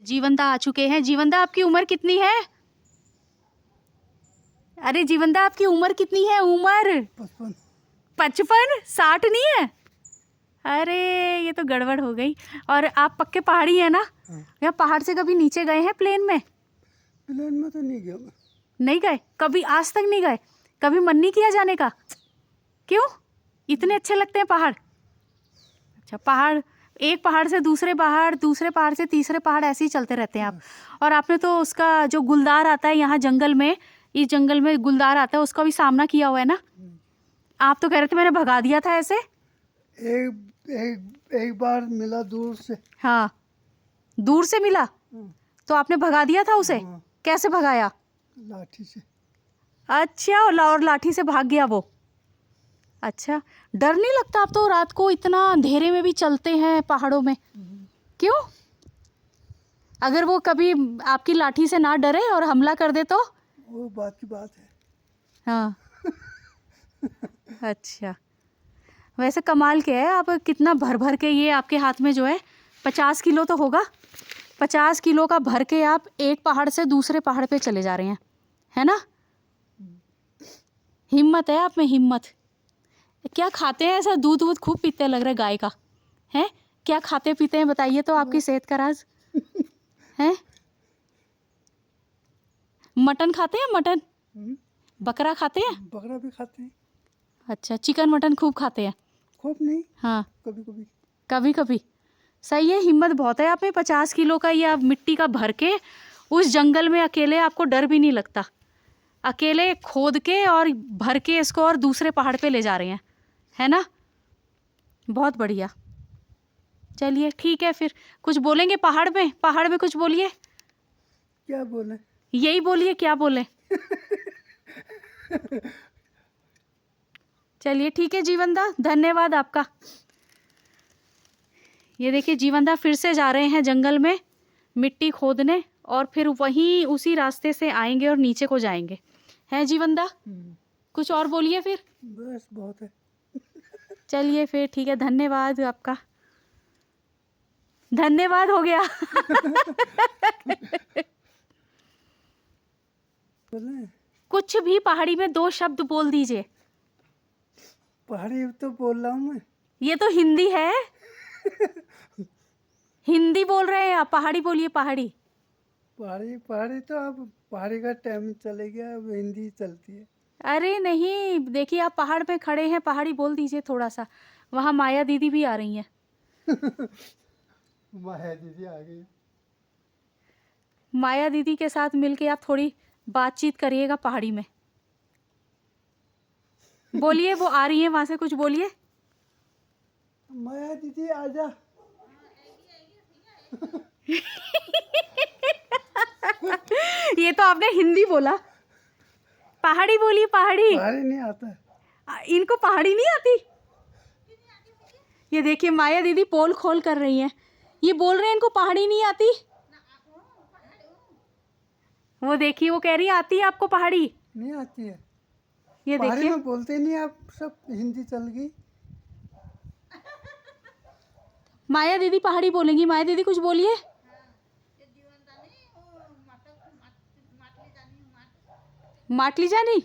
जीवनदा आ चुके हैं। जीवनदा आपकी उम्र कितनी है? अरे जीवनदा आपकी उम्र कितनी है? उम्र 55। 55? 60 नहीं है? अरे ये तो गड़बड़ हो गई। और आप पक्के पहाड़ी है ना? हाँ। या पहाड़ से कभी नीचे गए हैं प्लेन में? प्लेन में तो नहीं गया मैं। नहीं गए कभी? आज तक नहीं गए? कभी मन नहीं किया जाने का? क्यों? इतने अच्छे लगते हैं पहाड़? अच्छा, पहाड़, एक पहाड़ से दूसरे पहाड़, दूसरे पहाड़ से तीसरे पहाड़, ऐसे ही चलते रहते हैं आप। और आपने तो उसका जो गुलदार आता है यहाँ जंगल में, इस जंगल में गुलदार आता है, उसका भी सामना किया हुआ है ना? आप तो कह रहे थे मैंने भगा दिया था ऐसे। एक बार मिला दूर से। हाँ, दूर से मिला तो आपने भगा दिया था उसे? हाँ। कैसे भगाया? लाठी से। अच्छा, और लाठी से भाग गया वो? अच्छा, डर नहीं लगता? आप तो रात को इतना अंधेरे में भी चलते हैं पहाड़ों में, क्यों? अगर वो कभी आपकी लाठी से ना डरे और हमला कर दे तो? वो बात की बात है। हाँ। अच्छा, वैसे कमाल के है आप, कितना भर भर के ये आपके हाथ में जो है 50 किलो तो होगा। 50 किलो का भर के आप एक पहाड़ से दूसरे पहाड़ पे चले जा रहे हैं, है ना? हिम्मत है आप में, हिम्मत। क्या खाते हैं? ऐसा दूध वूध खूब पीते हैं लग रहा है गाय का, है? क्या खाते पीते हैं बताइए तो आपकी सेहत का राज है। मटन खाते हैं? मटन, बकरा खाते हैं? बकरा भी खाते हैं। अच्छा, चिकन मटन खूब खाते हैं? खूब नहीं, हाँ, कभी कभी। कभी कभी। सही है, हिम्मत बहुत है आप में। 50 किलो का ये आप मिट्टी का भर के उस जंगल में अकेले, आपको डर भी नहीं लगता? अकेले खोद के और भर के इसको और दूसरे पहाड़ पे ले जा रहे हैं, है ना? बहुत बढ़िया। चलिए ठीक है, फिर कुछ बोलेंगे पहाड़ में? पहाड़ में कुछ बोलिए। क्या बोले? यही बोलिए, क्या बोले? चलिए ठीक है जीवनदा, धन्यवाद आपका। ये देखिए जीवनदा फिर से जा रहे हैं जंगल में मिट्टी खोदने, और फिर वहीं उसी रास्ते से आएंगे और नीचे को जाएंगे, हैं जीवनदा? कुछ और बोलिए फिर। बस बहुत है। चलिए फिर ठीक है, धन्यवाद आपका। धन्यवाद हो गया। बोले कुछ भी पहाड़ी में 2 शब्द बोल दीजिए। पहाड़ी तो बोल रहा हूँ मैं। ये तो हिंदी है। हिंदी बोल रहे हैं आप, पहाड़ी बोलिए, पहाड़ी। पहाड़ी पहाड़ी तो अब पहाड़ी का टाइम चले गया, अब हिंदी चलती है। अरे नहीं, देखिए आप पहाड़ पे खड़े हैं, पहाड़ी बोल दीजिए थोड़ा सा। वहाँ माया दीदी भी आ रही हैं। माया दीदी आ गई। माया दीदी के साथ मिलके आप थोड़ी बातचीत करिएगा पहाड़ी में। बोलिए, वो आ रही है वहां से, कुछ बोलिए। माया दीदी आजा। ये तो आपने हिंदी बोला, पहाड़ी बोलिए, पहाड़ी। पहाड़ी नहीं आता है। इनको पहाड़ी नहीं आती? ये देखिए माया दीदी पोल खोल कर रही हैं, ये बोल रहे हैं इनको पहाड़ी नहीं आती। वो देखिए वो कह रही है आती है आपको पहाड़ी। नहीं आती है। ये पहाड़ी देखिए में बोलते नहीं, आप सब हिंदी चल गई। माया दीदी पहाड़ी बोलेंगी। माया दीदी कुछ बोलिए। माटली जानी?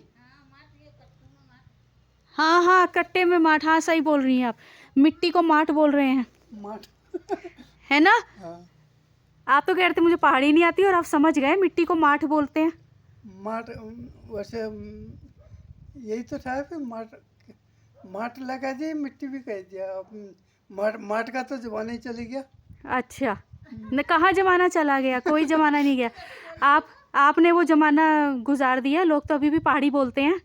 हाँ हाँ, कट्टे में माठ, हाँ सही बोल रही हैं आप, मिट्टी को माठ बोल रहे हैं, माठ। है ना? हाँ। आप तो कह रहे थे मुझे पहाड़ी नहीं आती और आप समझ गए मिट्टी को माठ बोलते हैं। माठ वैसे यही तो था कि माठ माठ लगा दिए, मिट्टी भी कह दिया। अब माठ माठ का तो जमाना ही चले गया। अच्छा, न कहाँ जमाना चला गया, कोई जमाना नहीं गया। आपने वो जमाना गुजार दिया। लोग तो अभी भी पहाड़ी बोलते हैं,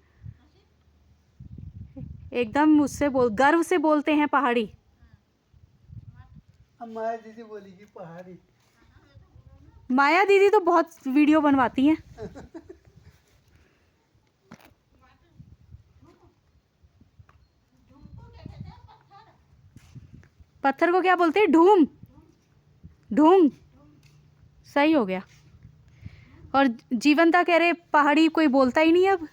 एकदम उससे गर्व से बोलते हैं पहाड़ी। अब माया दीदी बोलेगी पहाड़ी। माया दीदी तो बहुत वीडियो बनवाती हैं। पत्थर को क्या बोलते हैं? ढूम, ढूंग, सही हो गया। और जीवनता कह रहे पहाड़ी कोई बोलता ही नहीं अब।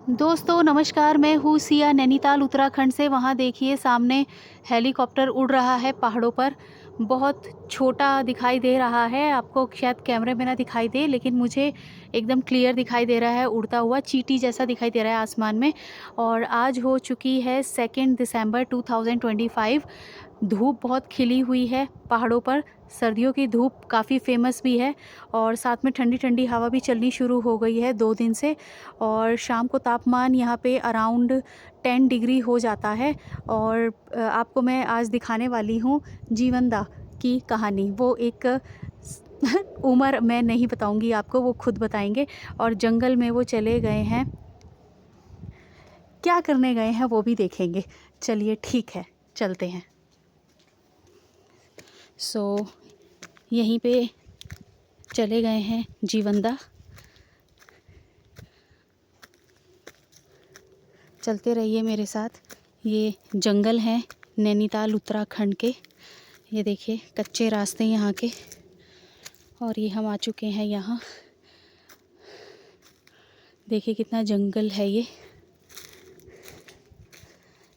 दोस्तों नमस्कार, मैं हूँ सिया, नैनीताल उत्तराखंड से। वहाँ देखिए सामने हेलीकॉप्टर उड़ रहा है पहाड़ों पर। बहुत छोटा दिखाई दे रहा है, आपको शायद कैमरे में ना दिखाई दे, लेकिन मुझे एकदम क्लियर दिखाई दे रहा है। उड़ता हुआ चींटी जैसा दिखाई दे रहा है आसमान में। और आज हो चुकी है 2 दिसंबर 2025। धूप बहुत खिली हुई है पहाड़ों पर। सर्दियों की धूप काफ़ी फेमस भी है, और साथ में ठंडी ठंडी हवा भी चलनी शुरू हो गई है 2 दिन से। और शाम को तापमान यहाँ पे अराउंड 10 डिग्री हो जाता है। और आपको मैं आज दिखाने वाली हूँ जीवनदा की कहानी। वो एक उम्र मैं नहीं बताऊँगी आपको, वो खुद बताएंगे। और जंगल में वो चले गए हैं, क्या करने गए हैं वो भी देखेंगे। चलिए ठीक है, चलते हैं। यहीं पे चले गए हैं जीवनदा। चलते रहिए मेरे साथ। ये जंगल हैं नैनीताल उत्तराखंड के। ये देखिए कच्चे रास्ते यहाँ के, और ये हम आ चुके हैं यहाँ। देखिए कितना जंगल है ये।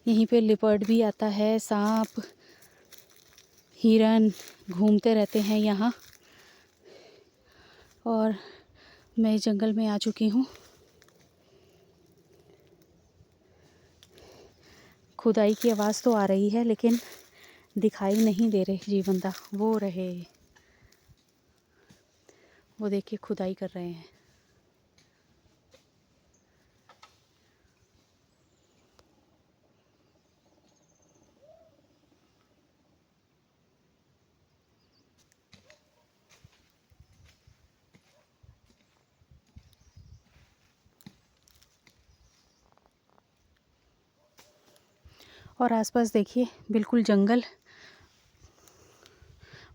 यहीं पे लिपर्ड भी आता है, सांप, हिरन घूमते रहते हैं यहाँ। और मैं जंगल में आ चुकी हूँ। खुदाई की आवाज़ तो आ रही है, लेकिन दिखाई नहीं दे रहे जीवनदा। वो रहे, वो देखिए खुदाई कर रहे हैं। और आसपास देखिए बिल्कुल जंगल।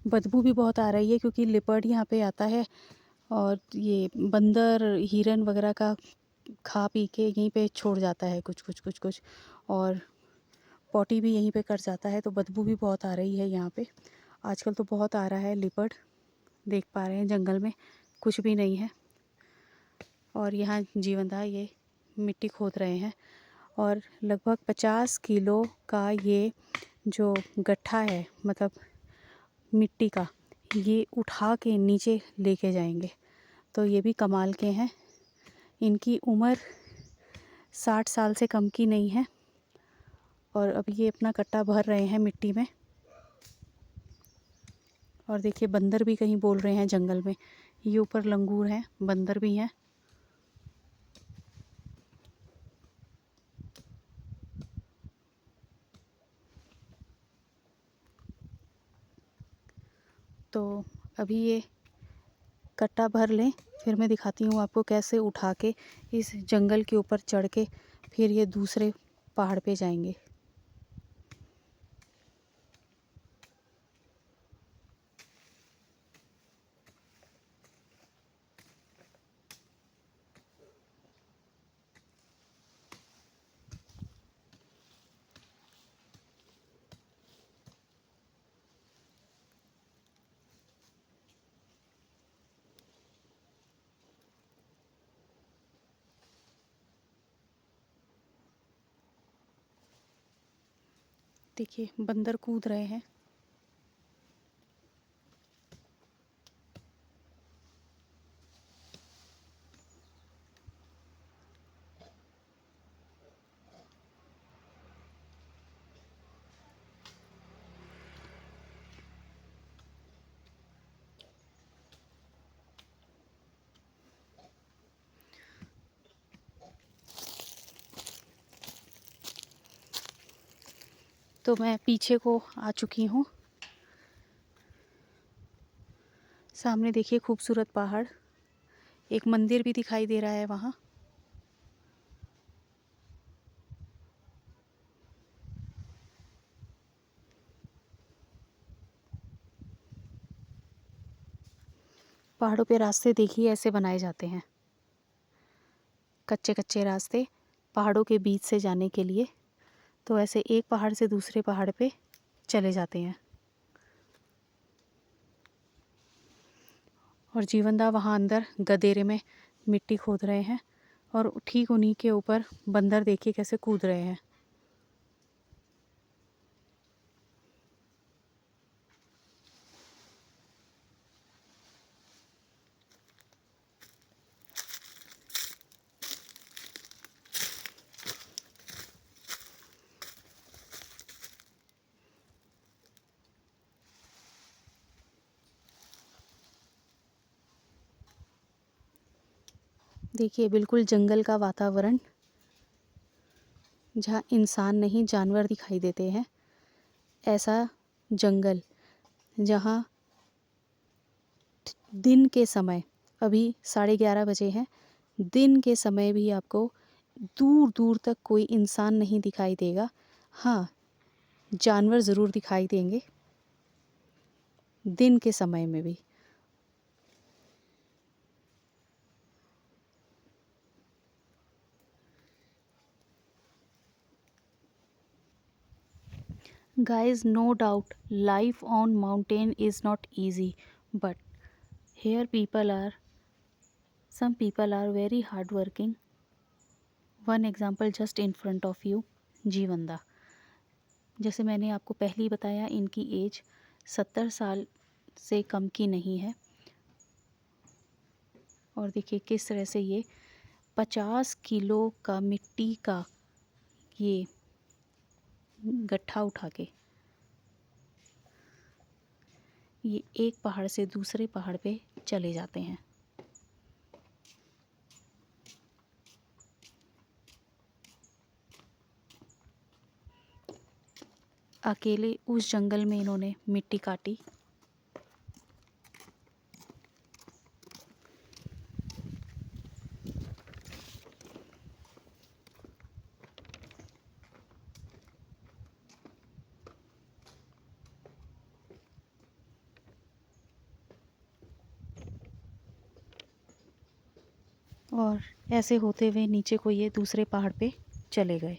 बदबू भी बहुत आ रही है क्योंकि लिपर्ड यहाँ पे आता है, और ये बंदर हिरन वगैरह का खा पी के यहीं पे छोड़ जाता है कुछ कुछ कुछ कुछ, और पॉटी भी यहीं पे कर जाता है। तो बदबू भी बहुत आ रही है यहाँ पे। आजकल तो बहुत आ रहा है लिपर्ड, देख पा रहे हैं जंगल में कुछ भी नहीं है। और यहाँ जीवनदा ये मिट्टी खोद रहे हैं, और लगभग 50 किलो का ये जो गट्ठा है, मतलब मिट्टी का, ये उठा के नीचे लेके जाएंगे। तो ये भी कमाल के हैं। इनकी उम्र 60 साल से कम की नहीं है, और अब ये अपना कट्टा भर रहे हैं मिट्टी में। और देखिए बंदर भी कहीं बोल रहे हैं जंगल में। ये ऊपर लंगूर हैं, बंदर भी हैं। तो अभी ये कट्टा भर लें, फिर मैं दिखाती हूँ आपको कैसे उठा के इस जंगल के ऊपर चढ़ के फिर ये दूसरे पहाड़ पे जाएंगे। देखिए बंदर कूद रहे हैं। तो मैं पीछे को आ चुकी हूँ। सामने देखिए खूबसूरत पहाड़, एक मंदिर भी दिखाई दे रहा है वहाँ। पहाड़ों पे रास्ते देखिए ऐसे बनाए जाते हैं, कच्चे कच्चे रास्ते पहाड़ों के बीच से जाने के लिए। तो ऐसे एक पहाड़ से दूसरे पहाड़ पे चले जाते हैं। और जीवनदा वहाँ अंदर गदेरे में मिट्टी खोद रहे हैं, और ठीक उन्हीं के ऊपर बंदर देखिए कैसे कूद रहे हैं। देखिए बिल्कुल जंगल का वातावरण, जहाँ इंसान नहीं जानवर दिखाई देते हैं, ऐसा जंगल जहाँ दिन के समय, अभी 11:30 बजे हैं, दिन के समय भी आपको दूर दूर तक कोई इंसान नहीं दिखाई देगा। हाँ, जानवर ज़रूर दिखाई देंगे दिन के समय में भी। Guys, no doubt, life on mountain is not easy, but here some people are very hardworking. One example just in front of you, जीवंदा। जैसे मैंने आपको पहले ही बताया, इनकी एज 70 साल से कम की नहीं है। और देखिए किस तरह से ये 50 किलो का मिट्टी का ये गट्ठा उठा के ये एक पहाड़ से दूसरे पहाड़ पे चले जाते हैं। अकेले उस जंगल में इन्होंने मिट्टी काटी। और ऐसे होते हुए नीचे को ये दूसरे पहाड़ पे चले गए।